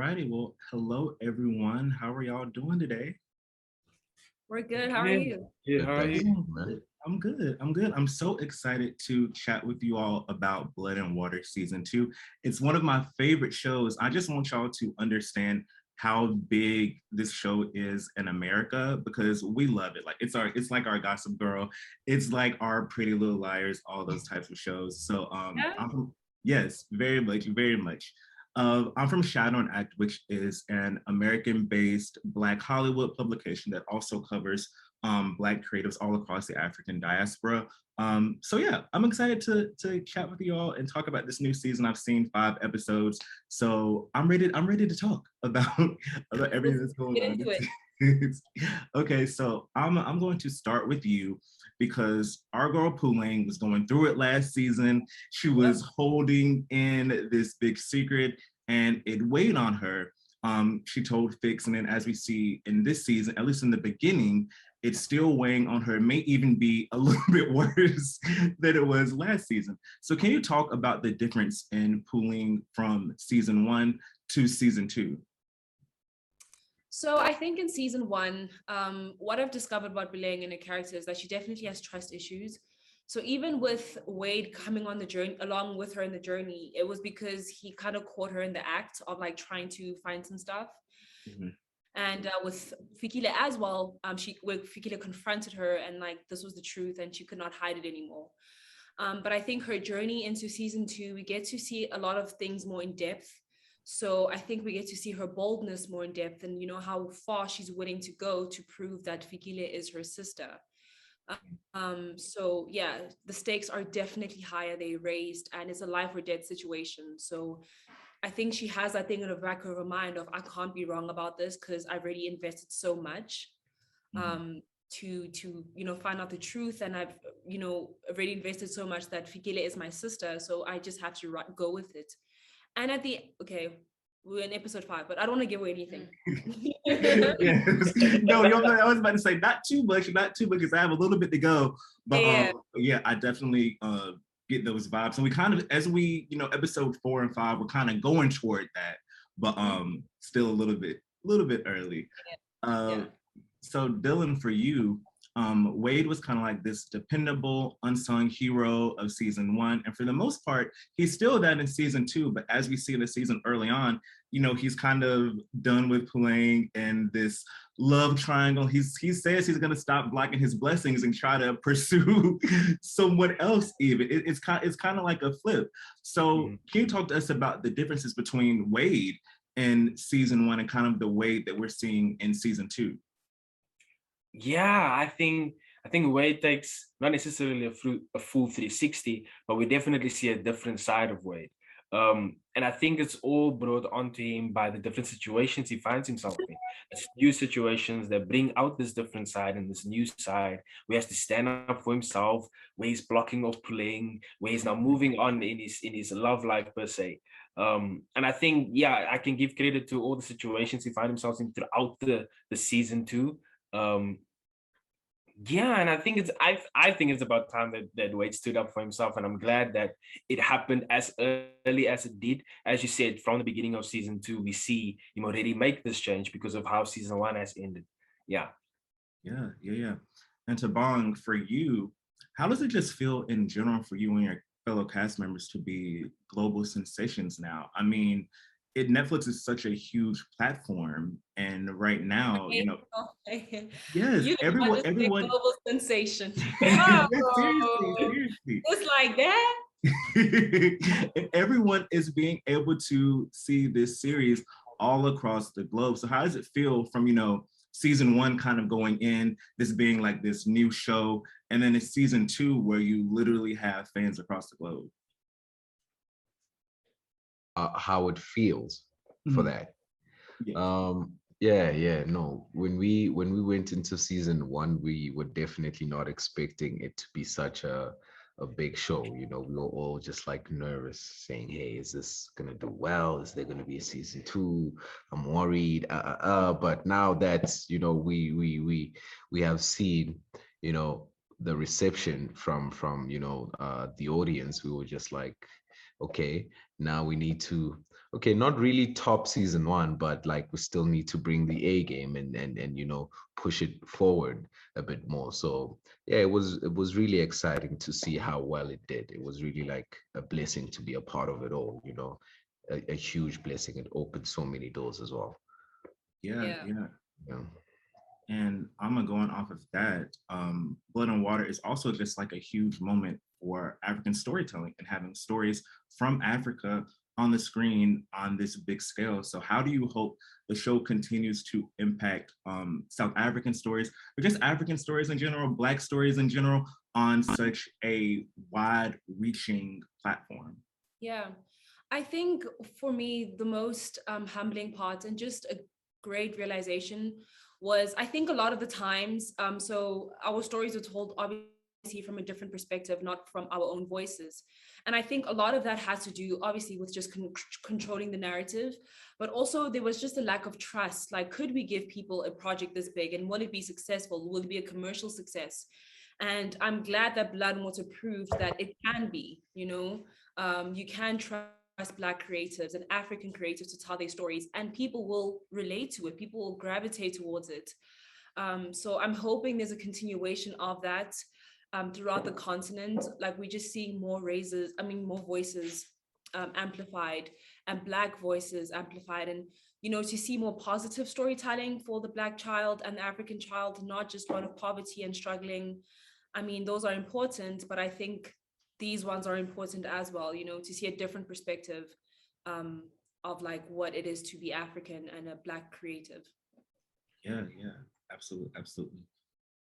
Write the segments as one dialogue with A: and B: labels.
A: righty. Well, hello everyone. How are y'all doing today?
B: We're good. How are you?
C: Yeah, how are you?
A: I'm good. I'm good. I'm so excited to chat with you all about Blood and Water season 2. It's one of my favorite shows. I just want y'all to understand how big this show is in America because we love it. Like it's like our Gossip Girl. It's like our Pretty Little Liars, all those types of shows. So
B: Yeah.
A: yes, very much, very much. I'm from Shadow and Act, which is an American-based Black Hollywood publication that also covers Black creatives all across the African diaspora. So yeah, I'm excited to chat with you all and talk about this new season. I've seen 5 episodes, so I'm ready to talk about everything that's going
B: Get
A: on.
B: into it.
A: Okay, so I'm going to start with you because our girl Pulang was going through it last season. She was holding in this big secret and it weighed on her. She told Fix, and then as we see in this season, at least in the beginning, it's still weighing on her. It may even be a little bit worse than it was last season. So can you talk about the difference in Pulang from season 1 to season 2?
B: So I think in season 1, what I've discovered about Belaying in a character is that she definitely has trust issues. So even with Wade coming on the journey, along with her in the journey, it was because he kind of caught her in the act of like trying to find some stuff.
A: Mm-hmm.
B: And with Fikile as well, Fikile confronted her and like this was the truth and she could not hide it anymore. But I think her journey into season 2, we get to see a lot of things more in depth. So I think we get to see her boldness more in depth and, you know, how far she's willing to go to prove that Fikile is her sister. So yeah, the stakes are definitely higher. They raised and it's a life or death situation. So I think she has that thing in the back of her mind of I can't be wrong about this because I've already invested so much to you know find out the truth, and I've you know already invested so much that Fikile is my sister, so I just have to go with it. And at the we're in episode 5, but I don't want to give away anything.
A: Yes. No, I was about to say not too much, because I have a little bit to go. But yeah, I definitely get those vibes. And we kind of, as we, episode 4 and 5, we're kind of going toward that, but still a little bit early. So Dillon, for you, Wade was kind of like this dependable, unsung hero of season 1. And for the most part, he's still that in season 2. But as we see in the season early on, he's kind of done with playing and this love triangle. He says he's going to stop blocking his blessings and try to pursue someone else even. It's kind of like a flip. So can you talk to us about the differences between Wade in season 1 and kind of the Wade that we're seeing in season 2?
C: Yeah, I think Wade takes not necessarily a full 360, but we definitely see a different side of Wade. And I think it's all brought onto him by the different situations he finds himself in. It's new situations that bring out this different side and this new side where he has to stand up for himself, where he's blocking off pulling, where he's now moving on in his love life per se. And I think, yeah, I can give credit to all the situations he finds himself in throughout the season 2. Yeah, and I think it's about time that Wade stood up for himself, and I'm glad that it happened as early as it did. As you said, from the beginning of season 2, we see him already make this change because of how season 1 has ended. Yeah.
A: And Thabang, for you, how does it just feel in general for you and your fellow cast members to be global sensations now? I mean, Netflix is such a huge platform, and right now, yes, everyone,
B: global sensation.
A: Yes, seriously.
B: It's like that.
A: And everyone is being able to see this series all across the globe. So how does it feel from, season 1 kind of going in, this being like this new show, and then it's season 2 where you literally have fans across the globe?
D: How it feels for that. No. When we went into season 1, we were definitely not expecting it to be such a big show. We were all just like nervous, saying, "Hey, is this gonna do well? Is there gonna be a season 2? I'm worried." But now that we have seen the reception from the audience, we were just like, okay, now we need to okay, not really top season one, but like we still need to bring the A game and push it forward a bit more. So yeah, it was really exciting to see how well it did. It was really like a blessing to be a part of it all, a huge blessing. It opened so many doors as well.
A: Yeah,
B: Yeah.
A: yeah.
D: Yeah.
A: And I'm gonna going off of that. Blood and Water is also just like a huge moment for African storytelling and having stories from Africa on the screen on this big scale. So how do you hope the show continues to impact South African stories, or just African stories in general, Black stories in general, on such a wide-reaching platform?
B: Yeah. I think for me, the most humbling part and just a great realization was I think a lot of the times, so our stories are told obviously from a different perspective, not from our own voices. And I think a lot of that has to do obviously with just controlling the narrative, but also there was just a lack of trust. Like, could we give people a project this big and will it be successful? Will it be a commercial success? And I'm glad that Blood and Water proved that it can be, you can trust Black creatives and African creatives to tell their stories, and people will relate to it. People will gravitate towards it. So I'm hoping there's a continuation of that throughout the continent. Like, we're just seeing more voices amplified, and Black voices amplified, and to see more positive storytelling for the Black child and the African child, not just one of poverty and struggling. I mean, those are important, but I think these ones are important as well, to see a different perspective of like what it is to be African and a Black creative.
A: Yeah, yeah, absolutely, absolutely.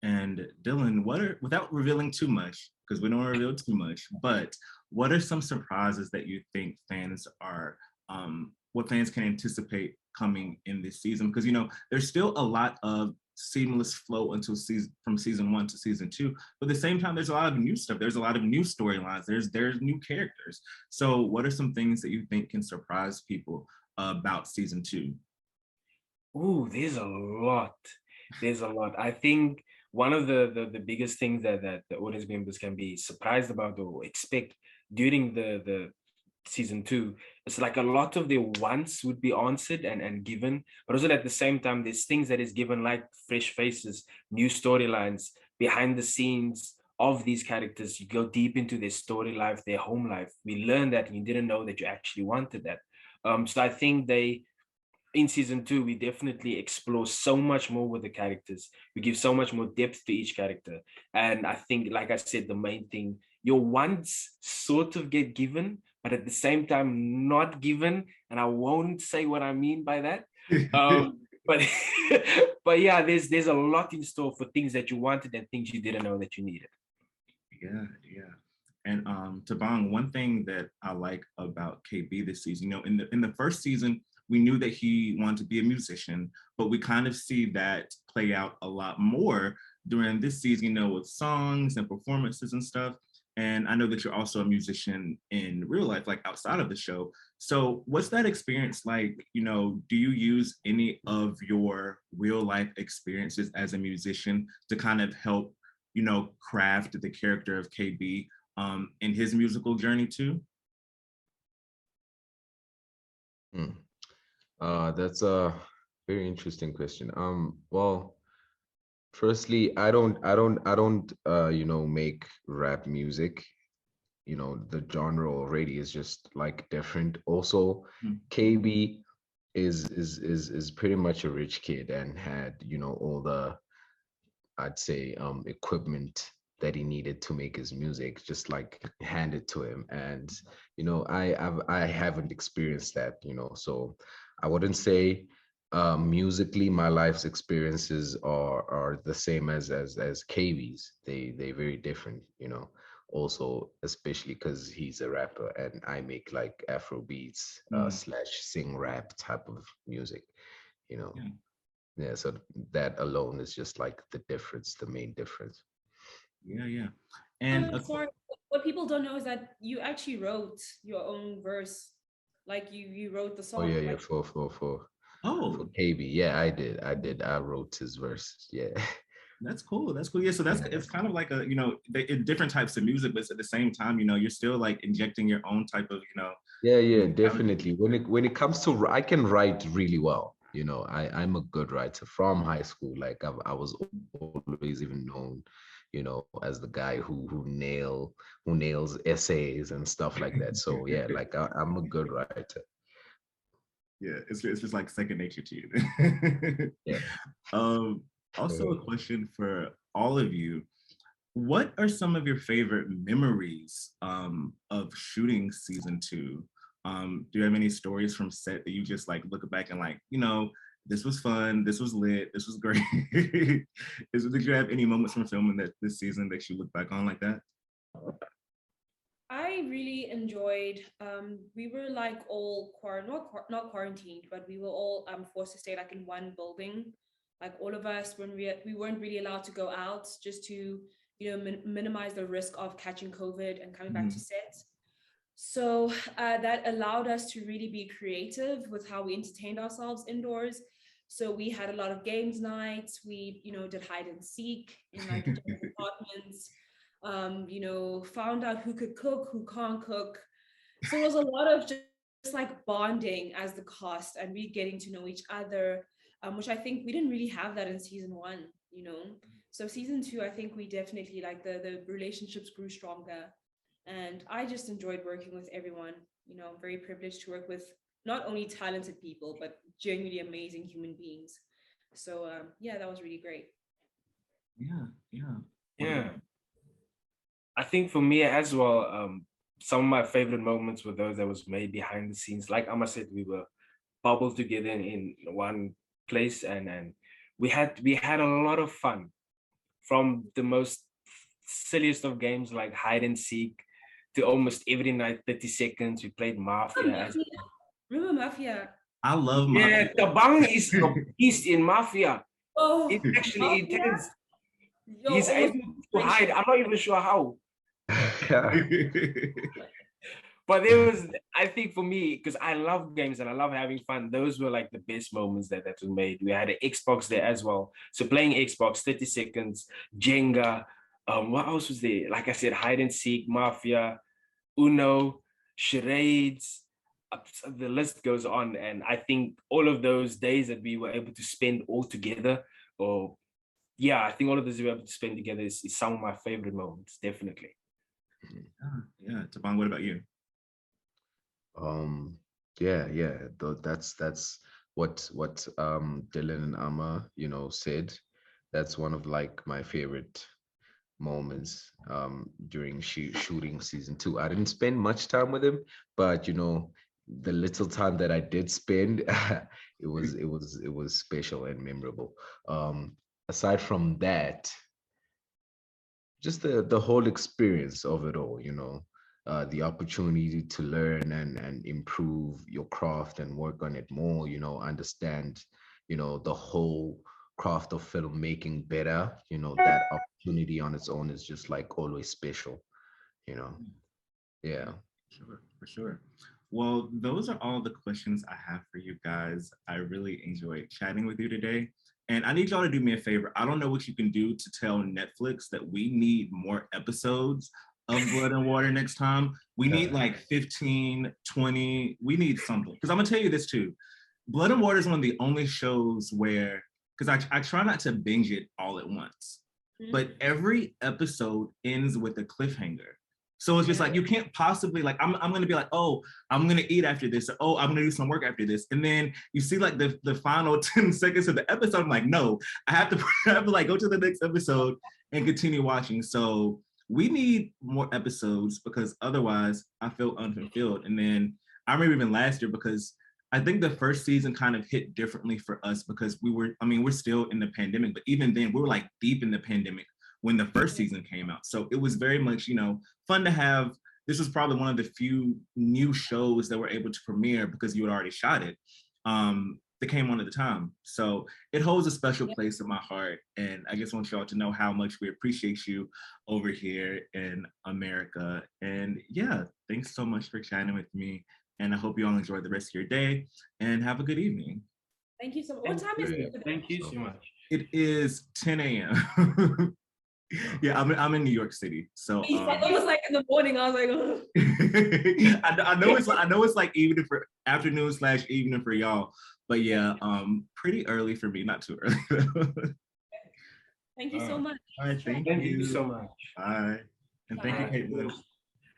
A: And Dillon, without revealing too much, because we don't want to reveal too much, but what are some surprises that you think what fans can anticipate coming in this season? Because there's still a lot of seamless flow from season one to season two, but at the same time, there's a lot of new stuff. There's a lot of new storylines. There's new characters. So, what are some things that you think can surprise people about season two?
C: Oh, there's a lot. There's a lot. I think one of the biggest things that the audience members can be surprised about or expect during the season two is like a lot of their wants would be answered and given, but also at the same time, there's things that is given like fresh faces, new storylines, behind the scenes of these characters. You go deep into their story life, their home life. We learn that and you didn't know that you actually wanted that. So I think in season two, we definitely explore so much more with the characters. We give so much more depth to each character. And I think, like I said, the main thing, your wants sort of get given, but at the same time, not given. And I won't say what I mean by that. But but yeah, there's a lot in store for things that you wanted and things you didn't know that you needed.
A: Yeah, yeah. And Thabang, one thing that I like about KB this season, in the first season, we knew that he wanted to be a musician, but we kind of see that play out a lot more during this season, with songs and performances and stuff. And I know that you're also a musician in real life, like outside of the show. So what's that experience like? Do you use any of your real life experiences as a musician to kind of help, craft the character of KB in his musical journey too?
D: That's a very interesting question. Well, firstly, I don't make rap music. The genre already is just like different. Also, KB is pretty much a rich kid and had, all the, I'd say, equipment that he needed to make his music just like handed to him. And I haven't experienced that, so I wouldn't say musically my life's experiences are the same as KB's. They very different, also especially because he's a rapper and I make like Afro beats slash sing rap type of music, you know.
A: Yeah.
D: Yeah, so that alone is just like the difference, the main difference.
A: Yeah, yeah. And
B: Sorry, what people don't know is that you actually wrote your own verse, like you wrote the
D: Oh
B: song.
D: yeah, yeah,
B: Like,
D: for
A: oh,
D: KB. Yeah, I did. I wrote his verse. Yeah.
A: That's cool. That's cool. Yeah. So it's kind of like a, different types of music, but at the same time, you're still like injecting your own type of,
D: Yeah, definitely. When it comes to, I can write really well. I'm a good writer from high school. Like I was always even known, as the guy who nails essays and stuff like that. So yeah, like I'm a good writer.
A: Yeah, it's just like second nature to you.
D: Yeah.
A: Um, Also a question for all of you. What are some of your favorite memories of shooting season 2? Do you have any stories from set that you just like look back and like, this was fun, this was lit, this was great? Did you have any moments from filming that this season that you look back on like that?
B: I really enjoyed, we were like all not quarantined, but we were all forced to stay like in one building. Like all of us, when we weren't really allowed to go out, just to, minimize the risk of catching COVID and coming back to set. So that allowed us to really be creative with how we entertained ourselves indoors. So we had a lot of games nights. We, did hide and seek in like different apartments. Found out who could cook, who can't cook. So it was a lot of just like bonding as the cast and really getting to know each other, which I think we didn't really have that in season 1, So season 2, I think we definitely like the relationships grew stronger. And I just enjoyed working with everyone. I'm very privileged to work with not only talented people, but genuinely amazing human beings. So yeah, that was really great.
C: Yeah. I think for me as well, some of my favorite moments were those that was made behind the scenes. Like Amma said, we were bubbled together in one place, and we had a lot of fun, from the most silliest of games like hide and seek to almost every night 30 seconds we played Mafia.
B: Remember Mafia?
A: I love Mafia.
C: Yeah, Thabang is a beast in Mafia.
B: Oh,
C: It's actually intense.
B: Yo,
C: He's able to hide. I'm not even sure how. But I think for me, because I love games and I love having fun, those were like the best moments that we made. We had an Xbox there as well. So playing Xbox, 30 seconds, Jenga, what else was there? Like I said, hide and seek, Mafia, Uno, charades, the list goes on. And I think all of those days that we were able to spend all together, I think all of those we were able to spend together is some of my favorite moments, definitely.
A: Yeah. Thabang, what about you?
D: That's what Dillon and Amma, said. That's one of like my favorite moments during shooting season 2. I didn't spend much time with him, but the little time that I did spend, it was special and memorable. Aside from that, just the whole experience of it all, the opportunity to learn and improve your craft and work on it more, understand, the whole craft of filmmaking better, that opportunity on its own is just like always special, yeah.
A: For sure. Well, those are all the questions I have for you guys. I really enjoyed chatting with you today. And I need y'all to do me a favor. I don't know what you can do to tell Netflix that we need more episodes of Blood and Water next time. We need like 15, 20. We need something. Because I'm going to tell you this too. Blood and Water is one of the only shows where, because I try not to binge it all at once, but every episode ends with a cliffhanger. So it's just like, you can't possibly like, I'm going to be like, oh, I'm going to eat after this. Or, oh, I'm going to do some work after this. And then you see like the final 10 seconds of the episode. I'm like, no, I have to like go to the next episode and continue watching. So we need more episodes because otherwise I feel unfulfilled. And then I remember even last year, because I think the first season kind of hit differently for us because we're still in the pandemic, but even then we were like deep in the pandemic when the first season came out. So it was very much, fun to have. This was probably one of the few new shows that were able to premiere because you had already shot it. That came on at the time. So it holds a special place in my heart. And I just want y'all to know how much we appreciate you over here in America. And yeah, thanks so much for chatting with me. And I hope you all enjoy the rest of your day and have a good evening.
B: Thank you so much. What time is it?
C: Thank you so much.
A: It is 10 a.m. Yeah, I'm in New York City, so
B: it was like in the morning. I was like, oh.
A: I know it's like evening for afternoon/evening for y'all, but yeah, pretty early for me, not too early.
B: Thank you so much.
A: All right, thank
C: you so much.
A: Bye, and thank you, Caitlin.